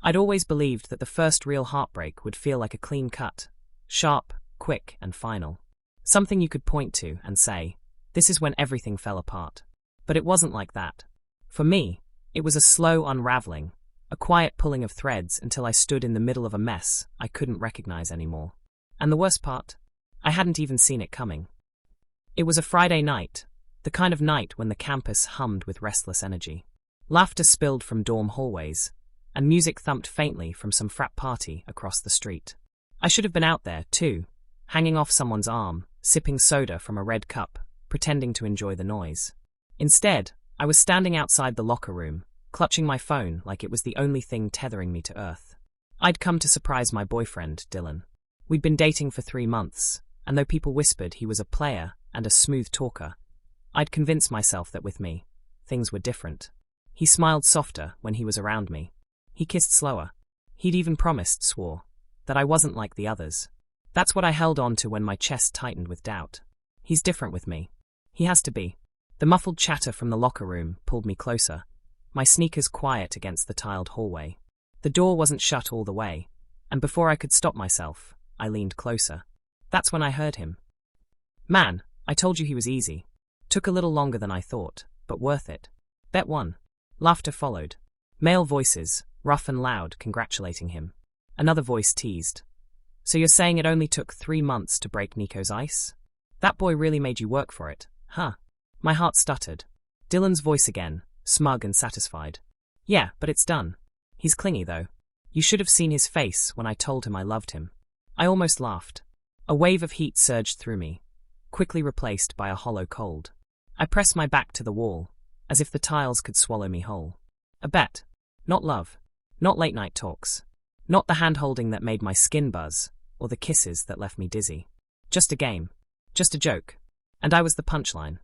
I'd always believed that the first real heartbreak would feel like a clean cut, sharp, quick, and final. Something you could point to and say, this is when everything fell apart. But it wasn't like that. For me, it was a slow unraveling, a quiet pulling of threads until I stood in the middle of a mess I couldn't recognize anymore. And the worst part? I hadn't even seen it coming. It was a Friday night, the kind of night when the campus hummed with restless energy. Laughter spilled from dorm hallways, and music thumped faintly from some frat party across the street. I should have been out there, too, hanging off someone's arm, sipping soda from a red cup, pretending to enjoy the noise. Instead, I was standing outside the locker room, clutching my phone like it was the only thing tethering me to earth. I'd come to surprise my boyfriend, Dylan. We'd been dating for 3 months, and though people whispered he was a player and a smooth talker, I'd convinced myself that with me, things were different. He smiled softer when he was around me. He kissed slower. He'd even swore, that I wasn't like the others. That's what I held on to when my chest tightened with doubt. He's different with me. He has to be. The muffled chatter from the locker room pulled me closer, my sneakers quiet against the tiled hallway. The door wasn't shut all the way, and before I could stop myself, I leaned closer. That's when I heard him. Man, I told you he was easy. Took a little longer than I thought, but worth it. Bet one. Laughter followed. Male voices, rough and loud, congratulating him. Another voice teased. So you're saying it only took 3 months to break Nico's ice? That boy really made you work for it, huh? My heart stuttered. Dylan's voice again, smug and satisfied. Yeah, but it's done. He's clingy, though. You should have seen his face when I told him I loved him. I almost laughed. A wave of heat surged through me, quickly replaced by a hollow cold. I pressed my back to the wall, as if the tiles could swallow me whole. A bet. Not love. Not late-night talks. Not the hand-holding that made my skin buzz, or the kisses that left me dizzy. Just a game. Just a joke. And I was the punchline.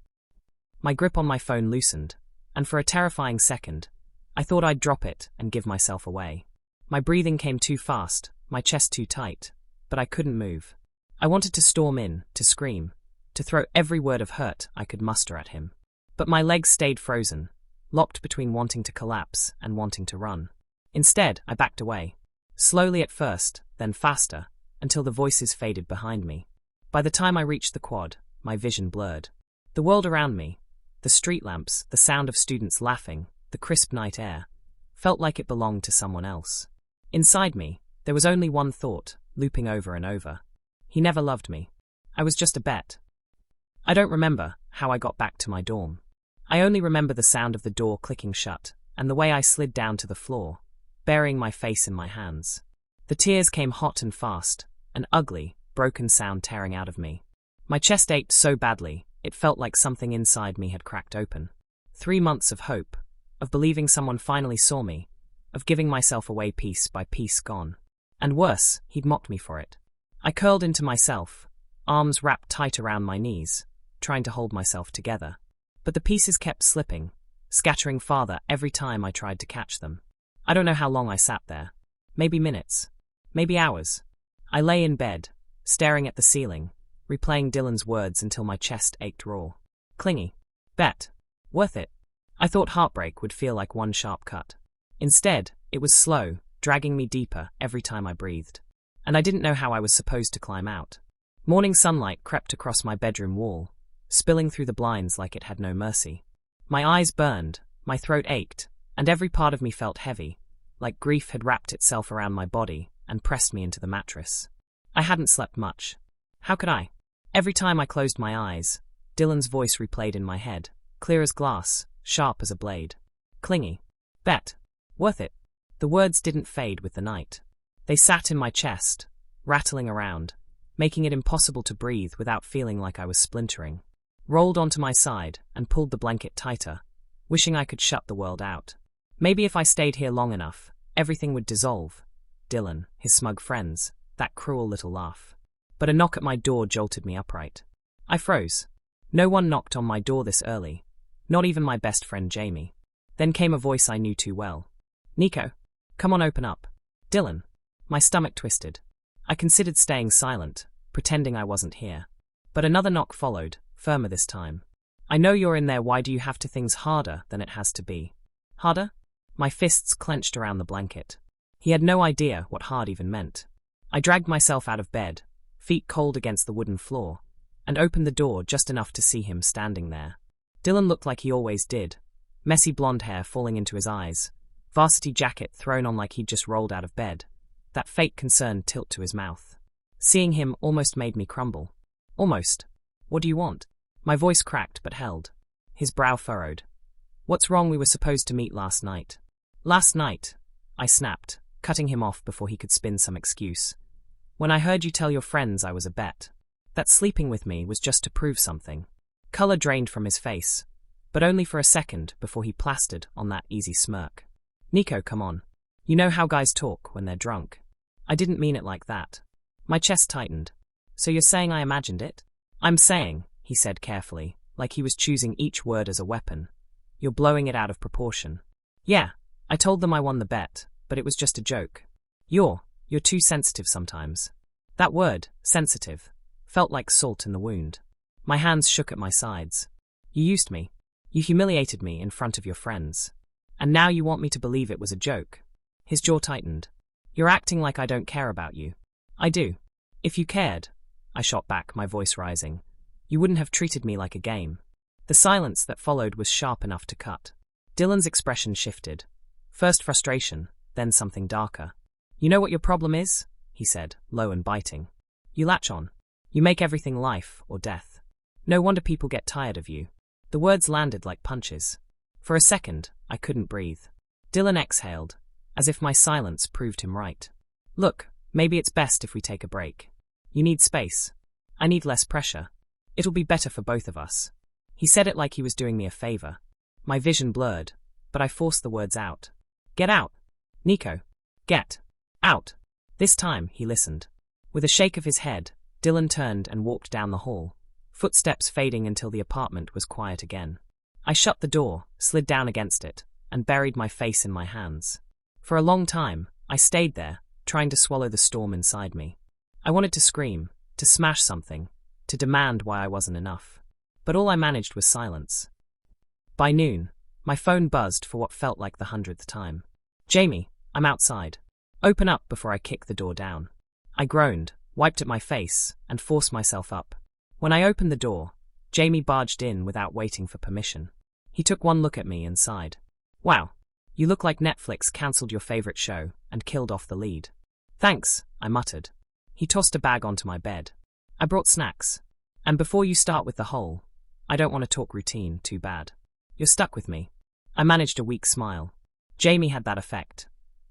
My grip on my phone loosened, and for a terrifying second, I thought I'd drop it and give myself away. My breathing came too fast, my chest too tight, but I couldn't move. I wanted to storm in, to scream, to throw every word of hurt I could muster at him. But my legs stayed frozen, locked between wanting to collapse and wanting to run. Instead, I backed away. Slowly at first, then faster, until the voices faded behind me. By the time I reached the quad, my vision blurred. The world around me, the street lamps, the sound of students laughing, the crisp night air, felt like it belonged to someone else. Inside me, there was only one thought, looping over and over. He never loved me. I was just a bet. I don't remember how I got back to my dorm. I only remember the sound of the door clicking shut, and the way I slid down to the floor, burying my face in my hands. The tears came hot and fast, an ugly, broken sound tearing out of me. My chest ached so badly, it felt like something inside me had cracked open. 3 months of hope, of believing someone finally saw me, of giving myself away piece by piece gone. And worse, he'd mocked me for it. I curled into myself, arms wrapped tight around my knees, trying to hold myself together. But the pieces kept slipping, scattering farther every time I tried to catch them. I don't know how long I sat there. Maybe minutes. Maybe hours. I lay in bed, staring at the ceiling, replaying Dylan's words until my chest ached raw. Clingy. Bet. Worth it. I thought heartbreak would feel like one sharp cut. Instead, it was slow, dragging me deeper every time I breathed. And I didn't know how I was supposed to climb out. Morning sunlight crept across my bedroom wall, spilling through the blinds like it had no mercy. My eyes burned, my throat ached, and every part of me felt heavy, like grief had wrapped itself around my body and pressed me into the mattress. I hadn't slept much. How could I? Every time I closed my eyes, Dylan's voice replayed in my head, clear as glass, sharp as a blade. Clingy. Bet. Worth it. The words didn't fade with the night. They sat in my chest, rattling around, making it impossible to breathe without feeling like I was splintering. Rolled onto my side and pulled the blanket tighter, wishing I could shut the world out. Maybe if I stayed here long enough, everything would dissolve. Dylan, his smug friends, that cruel little laugh. But a knock at my door jolted me upright. I froze. No one knocked on my door this early, not even my best friend Jaime. Then came a voice I knew too well. Nico, come on, open up. Dylan. My stomach twisted. I considered staying silent, pretending I wasn't here. But another knock followed, firmer this time. I know you're in there. Why do you have to things harder than it has to be? Harder? My fists clenched around the blanket. He had no idea what hard even meant. I dragged myself out of bed, feet cold against the wooden floor, and opened the door just enough to see him standing there. Dylan looked like he always did, messy blonde hair falling into his eyes, varsity jacket thrown on like he'd just rolled out of bed, that fake concerned tilt to his mouth. Seeing him almost made me crumble. Almost. What do you want? My voice cracked but held. His brow furrowed. What's wrong? We were supposed to meet last night. Last night, I snapped, cutting him off before he could spin some excuse. When I heard you tell your friends I was a bet. That sleeping with me was just to prove something. Color drained from his face, but only for a second before he plastered on that easy smirk. Nico, come on. You know how guys talk when they're drunk. I didn't mean it like that. My chest tightened. So you're saying I imagined it? I'm saying, he said carefully, like he was choosing each word as a weapon. You're blowing it out of proportion. Yeah, I told them I won the bet, but it was just a joke. You're too sensitive sometimes. That word, sensitive, felt like salt in the wound. My hands shook at my sides. You used me. You humiliated me in front of your friends. And now you want me to believe it was a joke. His jaw tightened. You're acting like I don't care about you. I do. If you cared, I shot back, my voice rising, you wouldn't have treated me like a game. The silence that followed was sharp enough to cut. Dylan's expression shifted. First frustration, then something darker. You know what your problem is? He said, low and biting. You latch on. You make everything life or death. No wonder people get tired of you. The words landed like punches. For a second, I couldn't breathe. Dylan exhaled, as if my silence proved him right. Look, maybe it's best if we take a break. You need space. I need less pressure. It'll be better for both of us. He said it like he was doing me a favor. My vision blurred, but I forced the words out. Get out. Nico. Get out. This time, he listened. With a shake of his head, Dylan turned and walked down the hall, footsteps fading until the apartment was quiet again. I shut the door, slid down against it, and buried my face in my hands. For a long time, I stayed there, trying to swallow the storm inside me. I wanted to scream, to smash something, to demand why I wasn't enough. But all I managed was silence. By noon, my phone buzzed for what felt like the 100th time. Jaime, I'm outside. Open up before I kick the door down. I groaned, wiped at my face, and forced myself up. When I opened the door, Jaime barged in without waiting for permission. He took one look at me and sighed. Wow, you look like Netflix cancelled your favorite show and killed off the lead. Thanks, I muttered. He tossed a bag onto my bed. I brought snacks. And before you start with the whole, I don't want to talk routine too bad. You're stuck with me. I managed a weak smile. Jaime had that effect,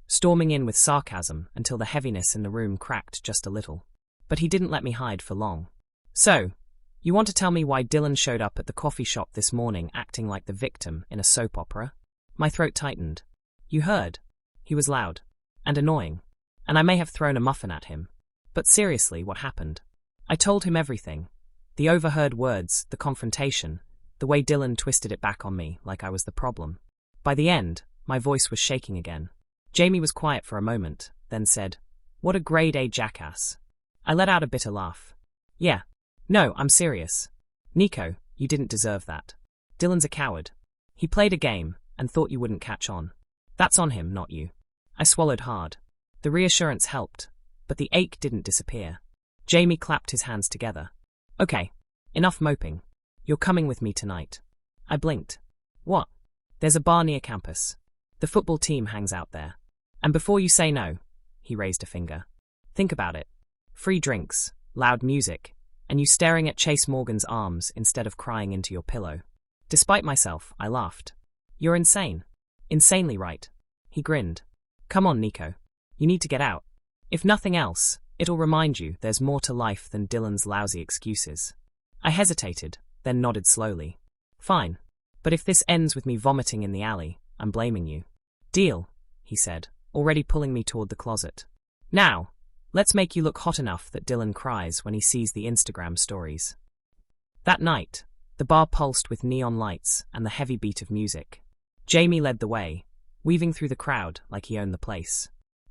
storming in with sarcasm until the heaviness in the room cracked just a little. But he didn't let me hide for long. So, you want to tell me why Dylan showed up at the coffee shop this morning acting like the victim in a soap opera? My throat tightened. You heard. He was loud. And annoying. And I may have thrown a muffin at him. But seriously, what happened? I told him everything. The overheard words, the confrontation, the way Dylan twisted it back on me like I was the problem. By the end, my voice was shaking again. Jaime was quiet for a moment, then said, What a grade A jackass. I let out a bitter laugh. Yeah. No, I'm serious. Nico, you didn't deserve that. Dylan's a coward. He played a game and thought you wouldn't catch on. That's on him, not you. I swallowed hard. The reassurance helped, but the ache didn't disappear. Jaime clapped his hands together. Okay, enough moping. You're coming with me tonight. I blinked. What? There's a bar near campus. The football team hangs out there. And before you say no, he raised a finger. Think about it. Free drinks, loud music, and you staring at Chase Morgan's arms instead of crying into your pillow. Despite myself, I laughed. You're insane. Insanely right. He grinned. Come on, Nico. You need to get out. If nothing else, it'll remind you there's more to life than Dylan's lousy excuses. I hesitated, then nodded slowly. Fine. But if this ends with me vomiting in the alley, I'm blaming you. Deal, he said, already pulling me toward the closet. Now, let's make you look hot enough that Dylan cries when he sees the Instagram stories. That night, the bar pulsed with neon lights and the heavy beat of music. Jaime led the way, weaving through the crowd like he owned the place.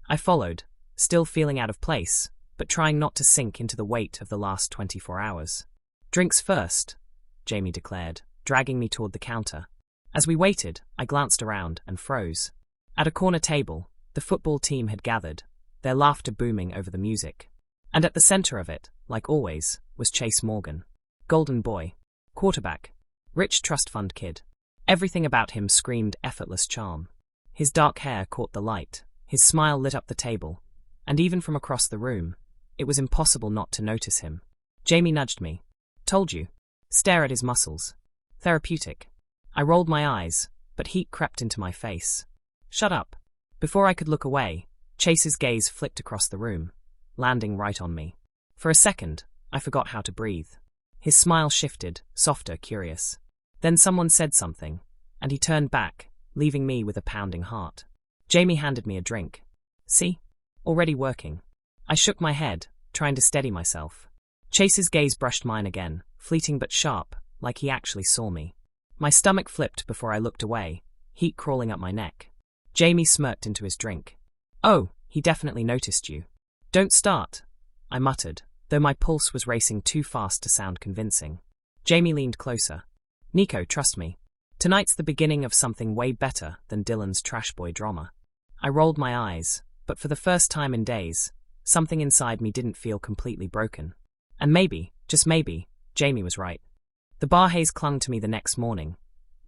I followed, still feeling out of place, but trying not to sink into the weight of the last 24 hours. Drinks first, Jaime declared, dragging me toward the counter. As we waited, I glanced around and froze. At a corner table, The football team had gathered, their laughter booming over the music. And at the center of it, like always, was Chase Morgan. Golden boy. Quarterback. Rich trust fund kid. Everything about him screamed effortless charm. His dark hair caught the light, his smile lit up the table, and even from across the room, it was impossible not to notice him. Jaime nudged me. Told you. Stare at his muscles. Therapeutic. I rolled my eyes, but heat crept into my face. Shut up. Before I could look away, Chase's gaze flicked across the room, landing right on me. For a second, I forgot how to breathe. His smile shifted, softer, curious. Then someone said something, and he turned back, leaving me with a pounding heart. Jaime handed me a drink. See? Already working. I shook my head, trying to steady myself. Chase's gaze brushed mine again, fleeting but sharp, like he actually saw me. My stomach flipped before I looked away, heat crawling up my neck. Jaime smirked into his drink. Oh, he definitely noticed you. Don't start, I muttered, though my pulse was racing too fast to sound convincing. Jaime leaned closer. Nico, trust me. Tonight's the beginning of something way better than Dylan's trash boy drama. I rolled my eyes, but for the first time in days, something inside me didn't feel completely broken. And maybe, just maybe, Jaime was right. The bar haze clung to me the next morning,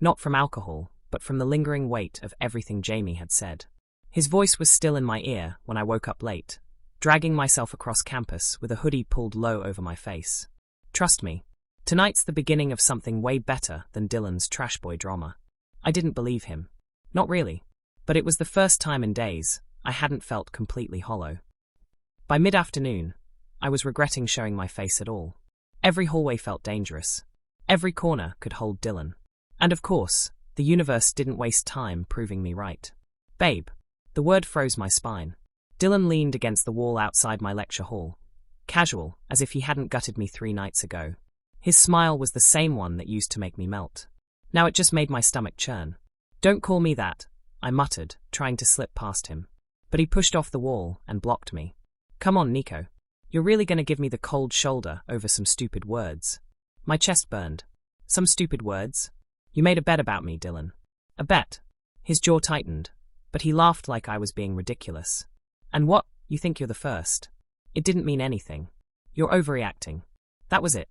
not from alcohol, but from the lingering weight of everything Jaime had said. His voice was still in my ear when I woke up late, dragging myself across campus with a hoodie pulled low over my face. Trust me, tonight's the beginning of something way better than Dylan's trash boy drama. I didn't believe him. Not really. But it was the first time in days I hadn't felt completely hollow. By mid-afternoon, I was regretting showing my face at all. Every hallway felt dangerous. Every corner could hold Dylan. And of course, the universe didn't waste time proving me right. Babe. The word froze my spine. Dylan leaned against the wall outside my lecture hall, casual, as if he hadn't gutted me 3 nights ago. His smile was the same one that used to make me melt. Now it just made my stomach churn. Don't call me that, I muttered, trying to slip past him. But he pushed off the wall and blocked me. Come on, Nico. You're really going to give me the cold shoulder over some stupid words. My chest burned. Some stupid words? You made a bet about me, Dylan. A bet. His jaw tightened, but he laughed like I was being ridiculous. And what? You think you're the first? It didn't mean anything. You're overreacting. That was it.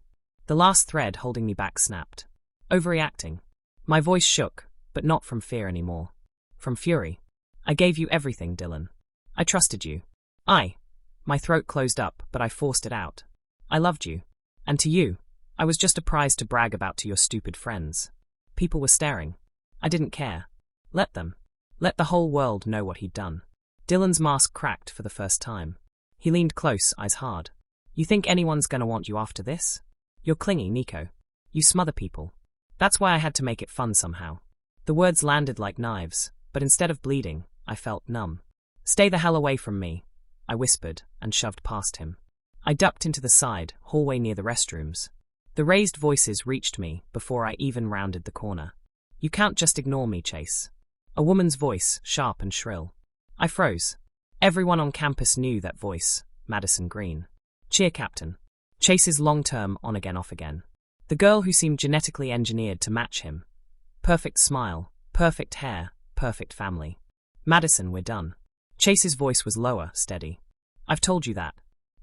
The last thread holding me back snapped. Overreacting. My voice shook, but not from fear anymore. From fury. I gave you everything, Dylan. I trusted you. My throat closed up, but I forced it out. I loved you. And to you, I was just a prize to brag about to your stupid friends. People were staring. I didn't care. Let them. Let the whole world know what he'd done. Dylan's mask cracked for the first time. He leaned close, eyes hard. You think anyone's gonna want you after this? You're clingy, Nico. You smother people. That's why I had to make it fun somehow. The words landed like knives, but instead of bleeding, I felt numb. Stay the hell away from me, I whispered and shoved past him. I ducked into the side hallway near the restrooms. The raised voices reached me before I even rounded the corner. You can't just ignore me, Chase. A woman's voice, sharp and shrill. I froze. Everyone on campus knew that voice, Madison Green. Cheer captain. Chase's long-term on-again, off-again. The girl who seemed genetically engineered to match him. Perfect smile, perfect hair, perfect family. Madison, we're done. Chase's voice was lower, steady. I've told you that.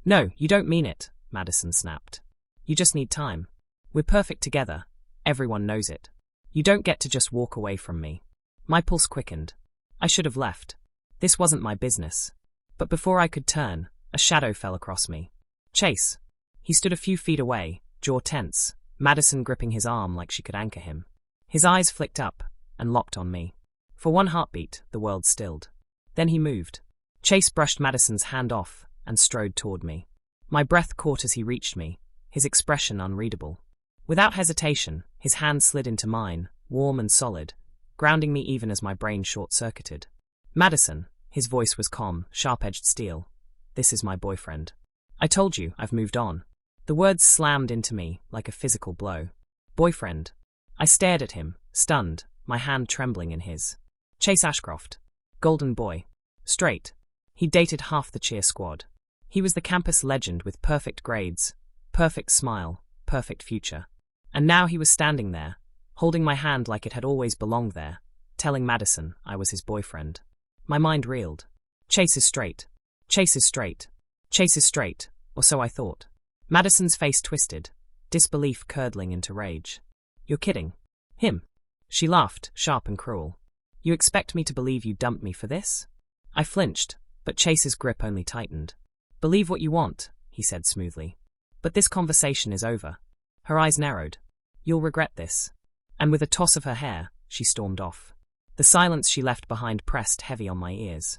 No, you don't mean it, Madison snapped. You just need time. We're perfect together. Everyone knows it. You don't get to just walk away from me. My pulse quickened. I should have left. This wasn't my business. But before I could turn, a shadow fell across me. Chase. He stood a few feet away, jaw tense, Madison gripping his arm like she could anchor him. His eyes flicked up and locked on me. For one heartbeat, the world stilled. Then he moved. Chase brushed Madison's hand off and strode toward me. My breath caught as he reached me, his expression unreadable. Without hesitation, his hand slid into mine, warm and solid, grounding me even as my brain short-circuited. Madison, his voice was calm, sharp-edged steel. This is my boyfriend. I told you, I've moved on. The words slammed into me like a physical blow. Boyfriend. I stared at him, stunned, my hand trembling in his. Chase Ashcroft. Golden boy. Straight. He dated half the cheer squad. He was the campus legend with perfect grades, perfect smile, perfect future. And now he was standing there, holding my hand like it had always belonged there, telling Madison I was his boyfriend. My mind reeled. Chase is straight. Chase is straight. Chase is straight, or so I thought. Madison's face twisted, disbelief curdling into rage. You're kidding. Him. She laughed, sharp and cruel. You expect me to believe you dumped me for this? I flinched, but Chase's grip only tightened. Believe what you want, he said smoothly. But this conversation is over. Her eyes narrowed. You'll regret this. And with a toss of her hair, she stormed off. The silence she left behind pressed heavy on my ears.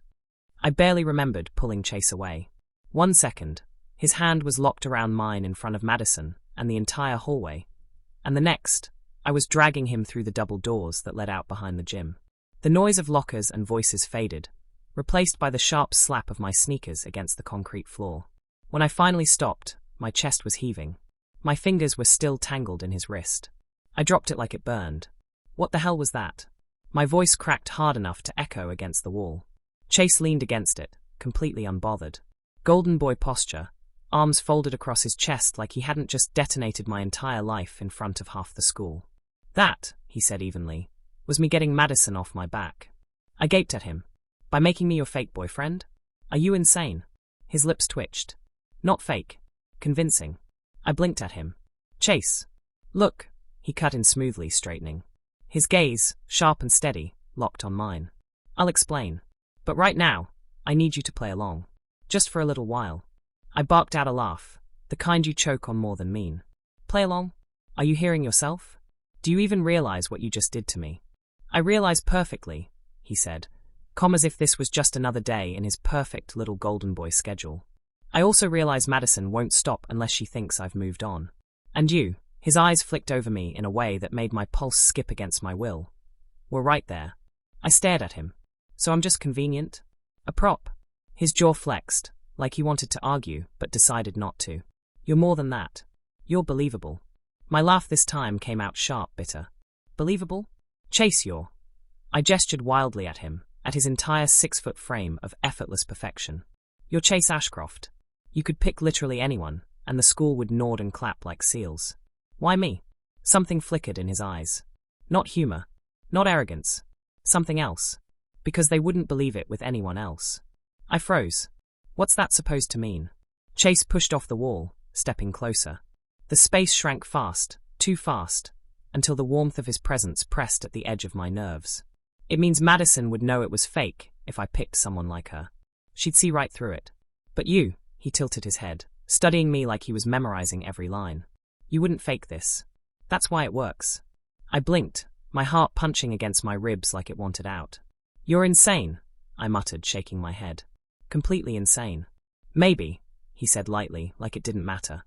I barely remembered pulling Chase away. 1 second, his hand was locked around mine in front of Madison and the entire hallway, and the next, I was dragging him through the double doors that led out behind the gym. The noise of lockers and voices faded, replaced by the sharp slap of my sneakers against the concrete floor. When I finally stopped, my chest was heaving. My fingers were still tangled in his wrist. I dropped it like it burned. What the hell was that? My voice cracked hard enough to echo against the wall. Chase leaned against it, completely unbothered. Golden boy posture, arms folded across his chest like he hadn't just detonated my entire life in front of half the school. That, he said evenly, was me getting Madison off my back. I gaped at him. By making me your fake boyfriend? Are you insane? His lips twitched. Not fake. Convincing. I blinked at him. Chase. Look, he cut in smoothly, straightening. His gaze, sharp and steady, locked on mine. I'll explain. But right now, I need you to play along. Just for a little while. I barked out a laugh, the kind you choke on more than mean. Play along? Are you hearing yourself? Do you even realize what you just did to me? I realize perfectly, he said, calm as if this was just another day in his perfect little golden boy schedule. I also realize Madison won't stop unless she thinks I've moved on. And you, his eyes flicked over me in a way that made my pulse skip against my will, were right there. I stared at him. So I'm just convenient? A prop? His jaw flexed, like he wanted to argue, but decided not to. You're more than that. You're believable. My laugh this time came out sharp, bitter. Believable? Chase, you're. I gestured wildly at him, at his entire 6-foot frame of effortless perfection. You're Chase Ashcroft. You could pick literally anyone, and the school would nod and clap like seals. Why me? Something flickered in his eyes. Not humor. Not arrogance. Something else. Because they wouldn't believe it with anyone else. I froze. What's that supposed to mean? Chase pushed off the wall, stepping closer. The space shrank fast, too fast, until the warmth of his presence pressed at the edge of my nerves. It means Madison would know it was fake if I picked someone like her. She'd see right through it. But you, he tilted his head, studying me like he was memorizing every line. You wouldn't fake this. That's why it works. I blinked, my heart punching against my ribs like it wanted out. You're insane, I muttered, shaking my head. Completely insane. Maybe, he said lightly, like it didn't matter.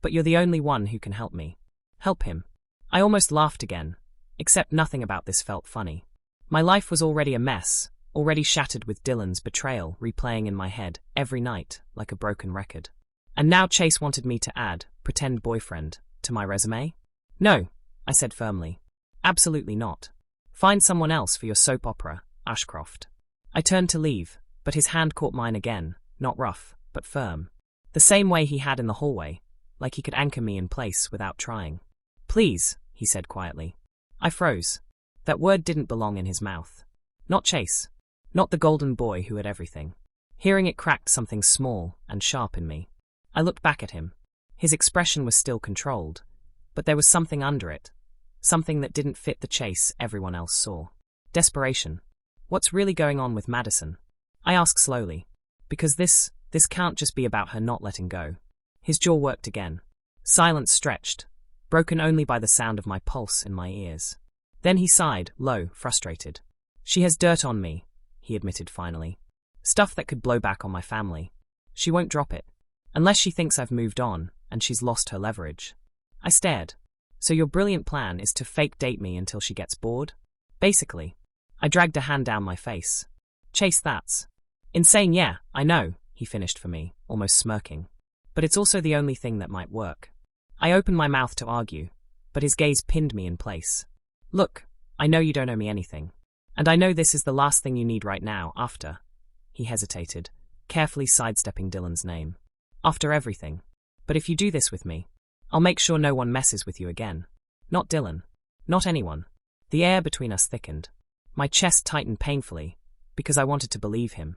But you're the only one who can help me. Help him. I almost laughed again, except nothing about this felt funny. My life was already a mess, already shattered with Dylan's betrayal replaying in my head every night like a broken record. And now Chase wanted me to add, pretend boyfriend, to my resume? No, I said firmly. Absolutely not. Find someone else for your soap opera, Ashcroft. I turned to leave, but his hand caught mine again, not rough, but firm. The same way he had in the hallway, like he could anchor me in place without trying. Please, he said quietly. I froze. That word didn't belong in his mouth. Not Chase. Not the golden boy who had everything. Hearing it cracked something small and sharp in me. I looked back at him. His expression was still controlled, but there was something under it. Something that didn't fit the Chase everyone else saw. Desperation. What's really going on with Madison? I asked slowly. Because this can't just be about her not letting go. His jaw worked again. Silence stretched, broken only by the sound of my pulse in my ears. Then he sighed, low, frustrated. She has dirt on me, he admitted finally. Stuff that could blow back on my family. She won't drop it. Unless she thinks I've moved on, and she's lost her leverage. I stared. So your brilliant plan is to fake date me until she gets bored? Basically. I dragged a hand down my face. Chase, that's insane. Yeah, I know, he finished for me, almost smirking. But it's also the only thing that might work. I opened my mouth to argue, but his gaze pinned me in place. Look, I know you don't owe me anything. And I know this is the last thing you need right now, after. He hesitated, carefully sidestepping Dylan's name. After everything. But if you do this with me, I'll make sure no one messes with you again. Not Dylan. Not anyone. The air between us thickened. My chest tightened painfully, because I wanted to believe him.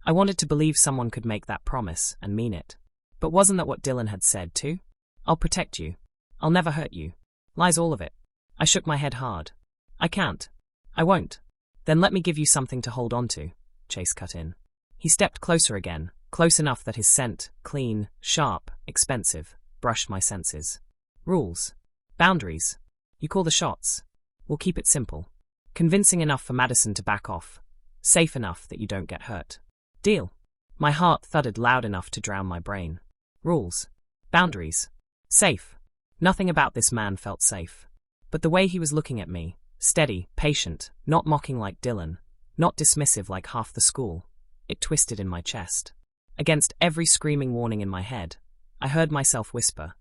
I wanted to believe someone could make that promise and mean it. But wasn't that what Dylan had said too? I'll protect you. I'll never hurt you. Lies, all of it. I shook my head hard. I can't. I won't. Then let me give you something to hold on to, Chase cut in. He stepped closer again, close enough that his scent, clean, sharp, expensive, brushed my senses. Rules. Boundaries. You call the shots. We'll keep it simple. Convincing enough for Madison to back off. Safe enough that you don't get hurt. Deal. My heart thudded loud enough to drown my brain. Rules. Boundaries. Safe. Nothing about this man felt safe. But the way he was looking at me, steady, patient, not mocking like Dylan, not dismissive like half the school, it twisted in my chest. Against every screaming warning in my head, I heard myself whisper,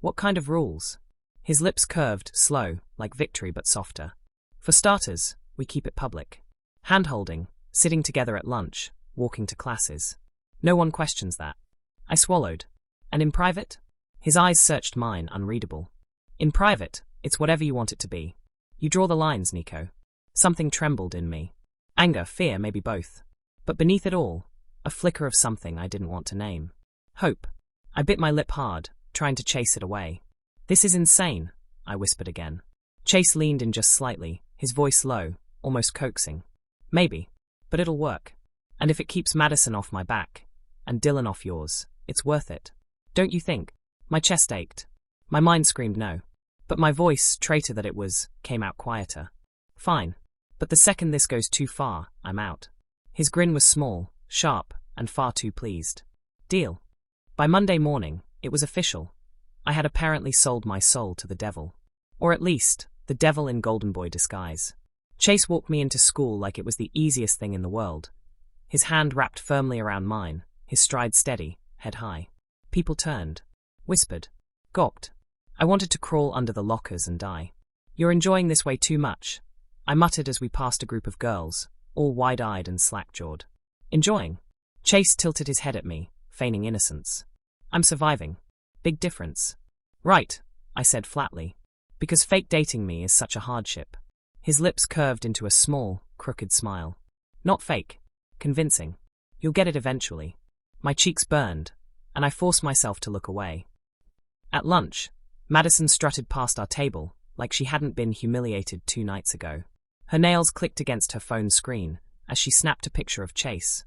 "What kind of rules?" His lips curved, slow, like victory but softer. For starters, we keep it public. Hand-holding, sitting together at lunch, walking to classes. No one questions that. I swallowed. And in private? His eyes searched mine, unreadable. In private, it's whatever you want it to be. You draw the lines, Nico. Something trembled in me. Anger, fear, maybe both. But beneath it all, a flicker of something I didn't want to name. Hope. I bit my lip hard, trying to chase it away. This is insane, I whispered again. Chase leaned in just slightly, his voice low, almost coaxing. Maybe. But it'll work. And if it keeps Madison off my back, and Dylan off yours, it's worth it. Don't you think? My chest ached. My mind screamed no. But my voice, traitor that it was, came out quieter. Fine. But the second this goes too far, I'm out. His grin was small, sharp, and far too pleased. Deal. By Monday morning, it was official. I had apparently sold my soul to the devil. Or at least, the devil in golden boy disguise. Chase walked me into school like it was the easiest thing in the world. His hand wrapped firmly around mine, his stride steady, head high. People turned, whispered, gawped. I wanted to crawl under the lockers and die. You're enjoying this way too much, I muttered as we passed a group of girls, all wide-eyed and slack-jawed. Enjoying? Chase tilted his head at me, feigning innocence. I'm surviving. Big difference. Right, I said flatly. Because fake dating me is such a hardship. His lips curved into a small, crooked smile. Not fake. Convincing. You'll get it eventually. My cheeks burned, and I forced myself to look away. At lunch, Madison strutted past our table, like she hadn't been humiliated 2 nights ago. Her nails clicked against her phone screen, as she snapped a picture of Chase,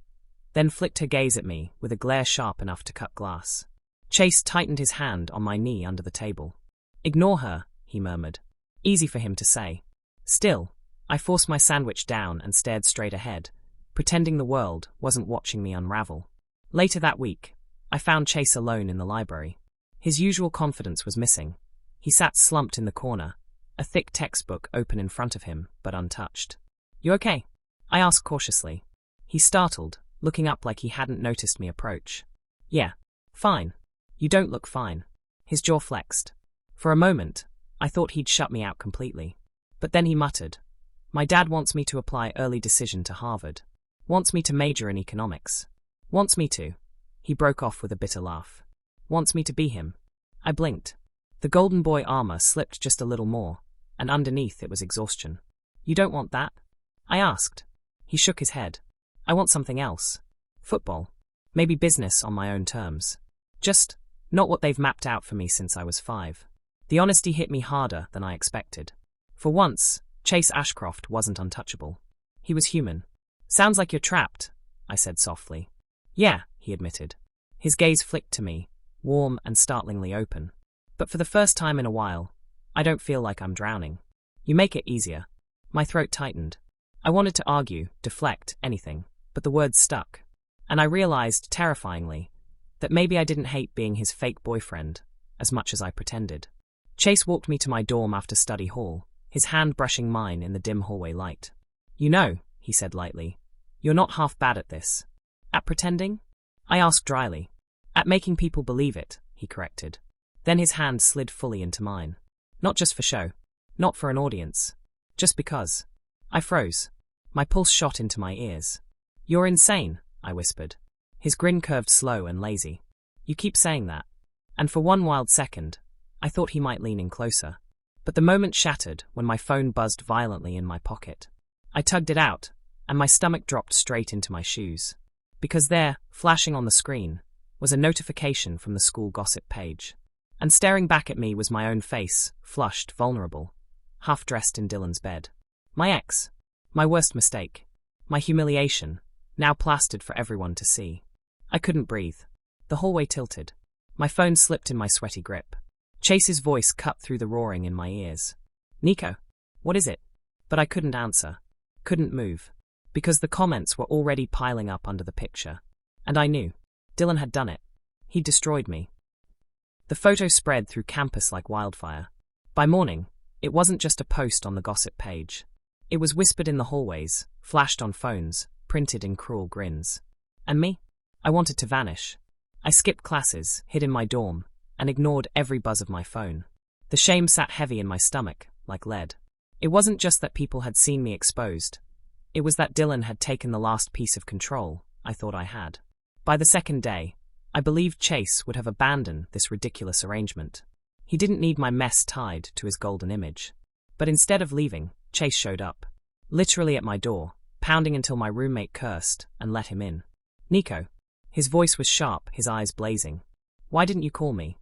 then flicked her gaze at me with a glare sharp enough to cut glass. Chase tightened his hand on my knee under the table. Ignore her, he murmured. Easy for him to say. Still, I forced my sandwich down and stared straight ahead, pretending the world wasn't watching me unravel. Later that week, I found Chase alone in the library. His usual confidence was missing. He sat slumped in the corner, a thick textbook open in front of him, but untouched. You okay? I asked cautiously. He startled, looking up like he hadn't noticed me approach. Yeah, fine. You don't look fine. His jaw flexed. For a moment, I thought he'd shut me out completely. But then he muttered, My dad wants me to apply early decision to Harvard. Wants me to major in economics. Wants me to. He broke off with a bitter laugh. Wants me to be him. I blinked. The golden boy armor slipped just a little more, and underneath it was exhaustion. You don't want that? I asked. He shook his head. I want something else. Football. Maybe business on my own terms. Just not what they've mapped out for me since I was 5. The honesty hit me harder than I expected. For once, Chase Ashcroft wasn't untouchable. He was human. Sounds like you're trapped, I said softly. Yeah, he admitted. His gaze flicked to me, warm and startlingly open. But for the first time in a while, I don't feel like I'm drowning. You make it easier. My throat tightened. I wanted to argue, deflect, anything, but the words stuck. And I realized, terrifyingly, that maybe I didn't hate being his fake boyfriend as much as I pretended. Chase walked me to my dorm after study hall, his hand brushing mine in the dim hallway light. You know, he said lightly, you're not half bad at this. At pretending? I asked dryly. At making people believe it, he corrected. Then his hand slid fully into mine. Not just for show. Not for an audience. Just because. I froze. My pulse shot into my ears. You're insane, I whispered. His grin curved slow and lazy. You keep saying that. And for one wild second, I thought he might lean in closer. But the moment shattered when my phone buzzed violently in my pocket. I tugged it out, and my stomach dropped straight into my shoes. Because there, flashing on the screen, was a notification from the school gossip page. And staring back at me was my own face, flushed, vulnerable, half-dressed in Dylan's bed. My ex. My worst mistake. My humiliation, now plastered for everyone to see. I couldn't breathe. The hallway tilted. My phone slipped in my sweaty grip. Chase's voice cut through the roaring in my ears. Nico, what is it? But I couldn't answer. Couldn't move. Because the comments were already piling up under the picture. And I knew. Dylan had done it. He'd destroyed me. The photo spread through campus like wildfire. By morning, it wasn't just a post on the gossip page. It was whispered in the hallways, flashed on phones, printed in cruel grins. And me? I wanted to vanish. I skipped classes, hid in my dorm, and ignored every buzz of my phone. The shame sat heavy in my stomach, like lead. It wasn't just that people had seen me exposed. It was that Dylan had taken the last piece of control I thought I had. By the second day, I believed Chase would have abandoned this ridiculous arrangement. He didn't need my mess tied to his golden image. But instead of leaving, Chase showed up. Literally at my door, pounding until my roommate cursed and let him in. Nico. His voice was sharp, his eyes blazing. Why didn't you call me?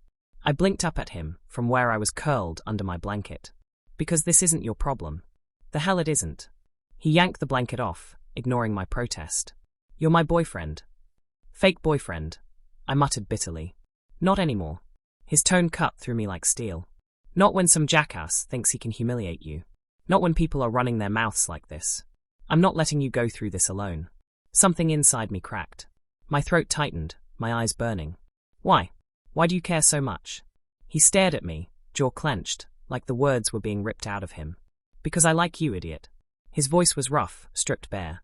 I blinked up at him from where I was curled under my blanket. Because this isn't your problem. The hell it isn't. He yanked the blanket off, ignoring my protest. You're my boyfriend. Fake boyfriend. I muttered bitterly. Not anymore. His tone cut through me like steel. Not when some jackass thinks he can humiliate you. Not when people are running their mouths like this. I'm not letting you go through this alone. Something inside me cracked. My throat tightened, my eyes burning. Why? Why do you care so much? He stared at me, jaw clenched, like the words were being ripped out of him. Because I like you, idiot. His voice was rough, stripped bare.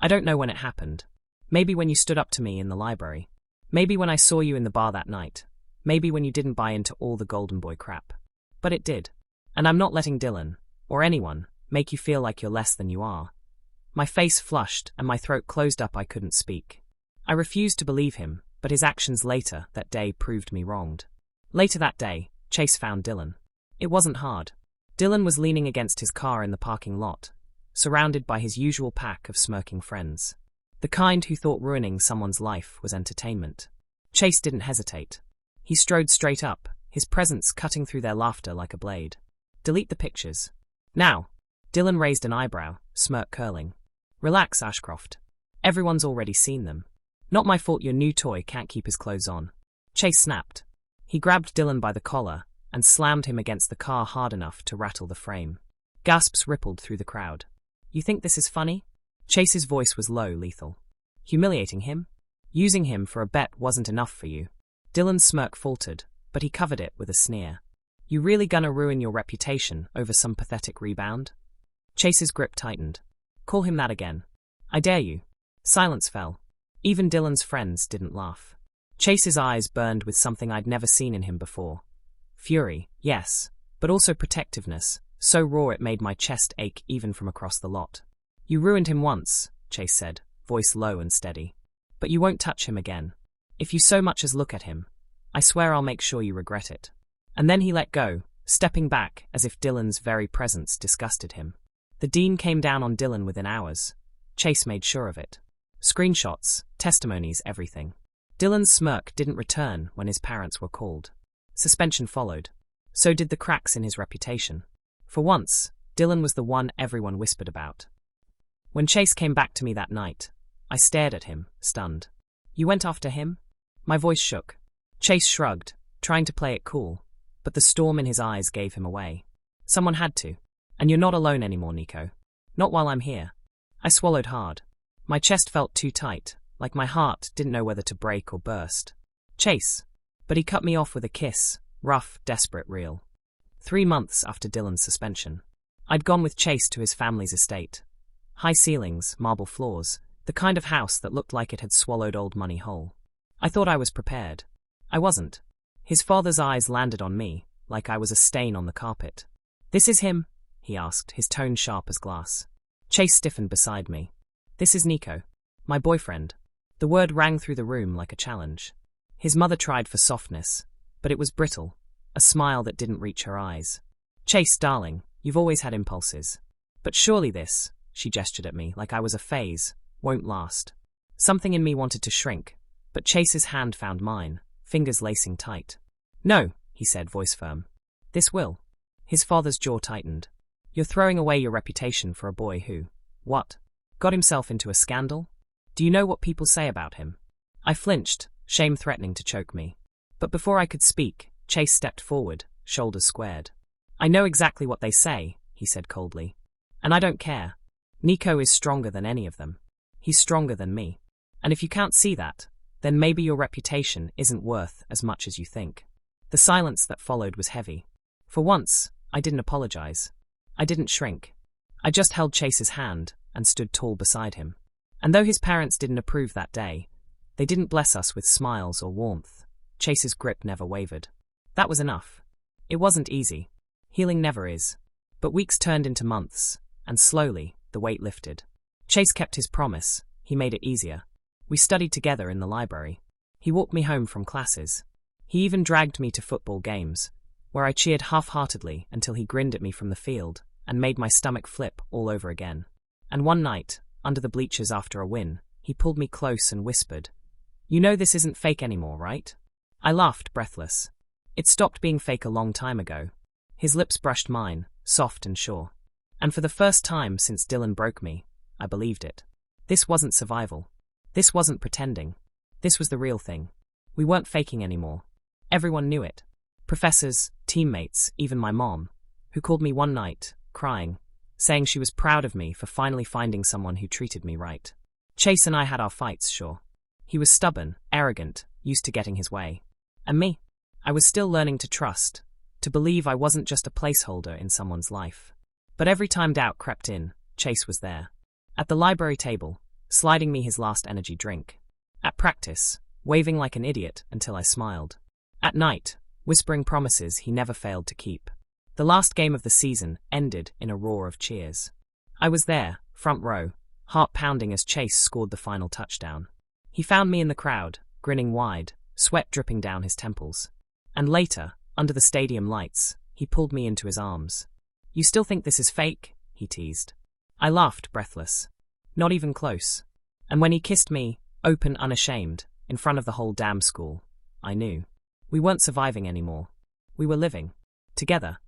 I don't know when it happened. Maybe when you stood up to me in the library. Maybe when I saw you in the bar that night. Maybe when you didn't buy into all the golden boy crap. But it did. And I'm not letting Dylan, or anyone, make you feel like you're less than you are. My face flushed and my throat closed up. I couldn't speak. I refused to believe him, but his actions later that day proved me wronged. Later that day, Chase found Dylan. It wasn't hard. Dylan was leaning against his car in the parking lot, surrounded by his usual pack of smirking friends. The kind who thought ruining someone's life was entertainment. Chase didn't hesitate. He strode straight up, his presence cutting through their laughter like a blade. Delete the pictures. Now. Dylan raised an eyebrow, smirk curling. Relax, Ashcroft. Everyone's already seen them. Not my fault your new toy can't keep his clothes on. Chase snapped. He grabbed Dylan by the collar and slammed him against the car hard enough to rattle the frame. Gasps rippled through the crowd. You think this is funny? Chase's voice was low, lethal. Humiliating him? Using him for a bet wasn't enough for you. Dylan's smirk faltered, but he covered it with a sneer. You really gonna ruin your reputation over some pathetic rebound? Chase's grip tightened. Call him that again. I dare you. Silence fell. Even Dylan's friends didn't laugh. Chase's eyes burned with something I'd never seen in him before. Fury, yes, but also protectiveness, so raw it made my chest ache even from across the lot. You ruined him once, Chase said, voice low and steady. But you won't touch him again. If you so much as look at him, I swear I'll make sure you regret it. And then he let go, stepping back as if Dylan's very presence disgusted him. The dean came down on Dylan within hours. Chase made sure of it. Screenshots, testimonies, everything. Dylan's smirk didn't return when his parents were called. Suspension followed. So did the cracks in his reputation. For once, Dylan was the one everyone whispered about. When Chase came back to me that night, I stared at him, stunned. You went after him? My voice shook. Chase shrugged, trying to play it cool, but the storm in his eyes gave him away. Someone had to. And you're not alone anymore, Nico. Not while I'm here. I swallowed hard. My chest felt too tight, like my heart didn't know whether to break or burst. Chase. But he cut me off with a kiss, rough, desperate, real. 3 months after Dylan's suspension. I'd gone with Chase to his family's estate. High ceilings, marble floors, the kind of house that looked like it had swallowed old money whole. I thought I was prepared. I wasn't. His father's eyes landed on me, like I was a stain on the carpet. This is him? He asked, his tone sharp as glass. Chase stiffened beside me. This is Nico. My boyfriend. The word rang through the room like a challenge. His mother tried for softness, but it was brittle, a smile that didn't reach her eyes. Chase, darling, you've always had impulses. But surely this, she gestured at me like I was a phase, won't last. Something in me wanted to shrink, but Chase's hand found mine, fingers lacing tight. "No," he said, voice firm. "This will." His father's jaw tightened. "You're throwing away your reputation for a boy who, what? Got himself into a scandal? Do you know what people say about him?" I flinched, shame threatening to choke me. But before I could speak, Chase stepped forward, shoulders squared. "I know exactly what they say," he said coldly. "And I don't care. Nico is stronger than any of them. He's stronger than me. And if you can't see that, then maybe your reputation isn't worth as much as you think." The silence that followed was heavy. For once, I didn't apologize. I didn't shrink. I just held Chase's hand and stood tall beside him. And though his parents didn't approve that day, they didn't bless us with smiles or warmth. Chase's grip never wavered. That was enough. It wasn't easy. Healing never is. But weeks turned into months, and slowly, the weight lifted. Chase kept his promise. He made it easier. We studied together in the library. He walked me home from classes. He even dragged me to football games, where I cheered half-heartedly until he grinned at me from the field and made my stomach flip all over again. And one night, under the bleachers after a win, he pulled me close and whispered, "You know this isn't fake anymore, right?" I laughed, breathless. It stopped being fake a long time ago. His lips brushed mine, soft and sure. And for the first time since Dylan broke me, I believed it. This wasn't survival. This wasn't pretending. This was the real thing. We weren't faking anymore. Everyone knew it. Professors, teammates, even my mom, who called me one night, crying, saying she was proud of me for finally finding someone who treated me right. Chase and I had our fights, sure. He was stubborn, arrogant, used to getting his way. And me? I was still learning to trust, to believe I wasn't just a placeholder in someone's life. But every time doubt crept in, Chase was there. At the library table, sliding me his last energy drink. At practice, waving like an idiot until I smiled. At night, whispering promises he never failed to keep. The last game of the season ended in a roar of cheers. I was there, front row, heart pounding as Chase scored the final touchdown. He found me in the crowd, grinning wide, sweat dripping down his temples. And later, under the stadium lights, he pulled me into his arms. "You still think this is fake?" he teased. I laughed, breathless. Not even close. And when he kissed me, open, unashamed, in front of the whole damn school, I knew. We weren't surviving anymore. We were living. Together.